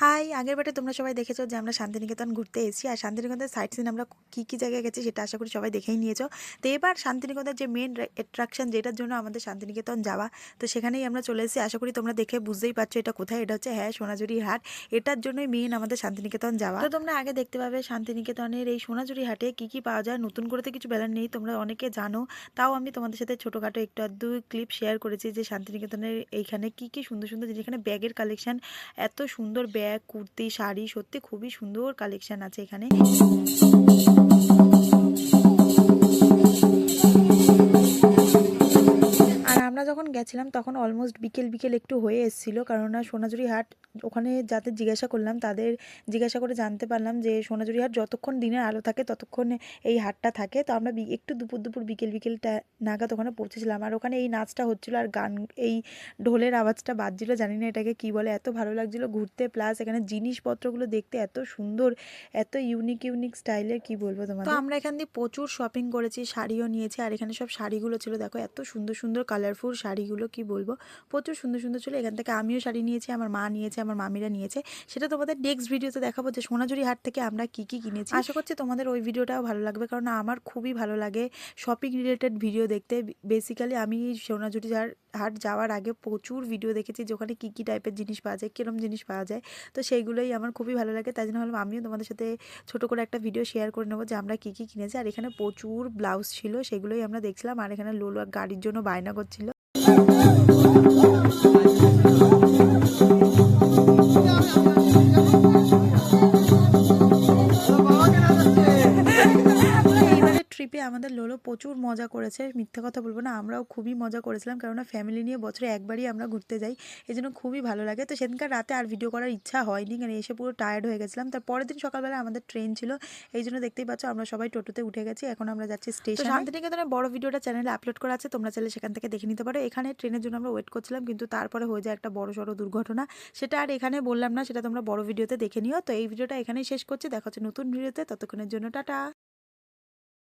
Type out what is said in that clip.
High, আগেরবারে তোমরা সবাই দেখেছো যে আমরা শান্তিনিকেতন ঘুরতে এসেছি। আর শান্তিনিকেতনের সাইট সিন আমরা কী জায়গায় গেছি সেটা আশা করি সবাই দেখেই নিয়েছো। তো এবার শান্তিনিকেতনের যে মেন অ্যাট্রাকশন যেটার জন্য আমাদের শান্তিনিকেতন যাওয়া, তো সেখানেই আমরা চলে এসেছি। আশা করি তোমরা দেখে বুঝতেই পারছো এটা কোথায়। এটা হচ্ছে সোনাঝুরি হাট। এটার জন্যই মেন আমাদের শান্তিনিকেতন যাওয়া। তো তোমরা আগে দেখতে পাবে শান্তিনিকেতনের এই সোনাঝুরি হাটে কী পাওয়া যায়। নতুন করে তো কিছু বেলার নেই, তোমরা অনেকে জানো। তাও আমি তোমাদের সাথে ছোটোখাটো একটু আধটু ক্লিপ শেয়ার করেছি যে শান্তিনিকেতনের এইখানে কী সুন্দর সুন্দর জিনিস। এখানে ব্যাগের কালেকশন, এত সুন্দর ব্যাগ, কুর্তি, শাড়ি, সত্যি খুবই সুন্দর কালেকশন আছে এখানে। আর আমরা যখন গেছিলাম তখন অলমোস্ট বিকেল একটু হয়ে এসেছিলো, কারণ সোনাঝুরি হাট ওখানে যাদের জিজ্ঞাসা করলাম তাদের জিজ্ঞাসা করে জানতে পারলাম যে সোনাঝুরি হাট যতক্ষণ দিনের আলো থাকে ততক্ষণ এই হাটটা থাকে। তো আমরা একটু দুপুর বিকেলটা নাগাদ ওখানে পৌঁছেছিলাম। আর ওখানে এই নাচটা হচ্ছিলো আর গান, এই ঢোলের আওয়াজটা বাজছিলো, জানি না এটাকে কী বলে। এত ভালো লাগছিলো ঘুরতে, প্লাস এখানে জিনিসপত্রগুলো দেখতে এত সুন্দর, এত ইউনিক স্টাইলের, কি বলবো তোমাদের। তো আমরা এখান দিয়ে প্রচুর শপিং করেছি, শাড়িও নিয়েছি। আর এখানে সব শাড়িগুলো ছিল, দেখো এত সুন্দর কালারফুল শাড়িগুলো, কি বলবো, প্রচুর সুন্দর ছিল। এখান থেকে আমিও শাড়ি নিয়েছি, আমার মা নিয়েছে, আমার মামিরা নিয়েছে। সেটা তোমাদের নেক্সট ভিডিওতে দেখাবো যে সোনাঝুরি হাট থেকে আমরা কি কিনেছি। আশা করছি তোমাদের ওই ভিডিওটাও ভালো লাগবে, কারণ আমার খুবই ভালো লাগে শপিং রিলেটেড ভিডিও দেখতে। বেসিক্যালি আমি সোনাঝুরি হাট যাওয়ার আগে প্রচুর ভিডিও দেখেছি যে ওখানে কী টাইপের জিনিস পাওয়া যায়, কীরকম জিনিস পাওয়া যায়। তো সেইগুলোই আমার খুবই ভালো লাগে, তাই জন্য ভাবলাম আমিও তোমাদের সাথে ছোট করে একটা ভিডিও শেয়ার করে নেবো যে আমরা কী কিনেছি। আর এখানে প্রচুর ব্লাউজ ছিল, সেগুলোই আমরা দেখছিলাম। আর এখানে লোলো গাড়ির জন্য বায়না করছিল। ট্রিপে আমাদের লোলো প্রচুর মজা করেছে, মিথ্যা কথা বলবো না, আমরাও খুবই মজা করেছিলাম, কেননা ফ্যামিলি নিয়ে বছরে একবারই আমরা ঘুরতে যাই, এই জন্য খুবই ভালো লাগে। তো সেদিনকার রাতে আর ভিডিও করার ইচ্ছা হয়নি, কারণ এসে পুরো টায়ার্ড হয়ে গেছিলাম। তার পরের দিন সকালবেলা আমাদের ট্রেন ছিল, এই জন্য দেখতেই পাচ্ছ আমরা সবাই টোটোতে উঠে গেছি। এখন আমরা যাচ্ছি স্টেশন। শান্তিনিকেতনের বড় ভিডিওটা চ্যানেলে আপলোড করা আছে, তোমরা চাইলে সেখান থেকে দেখে নিতে পারো। এখানে ট্রেনের জন্য আমরা ওয়েট করছিলাম, কিন্তু তারপরে হয়ে যায় একটা বড় সড়ো দুর্ঘটনা, সেটা আর এখানে বললাম না, সেটা তোমরা বড় ভিডিওতে দেখে নিও। তো এই ভিডিওটা এখানেই শেষ করছি, দেখা হচ্ছে নতুন ভিডিওতে, ততক্ষণের জন্য টাটা।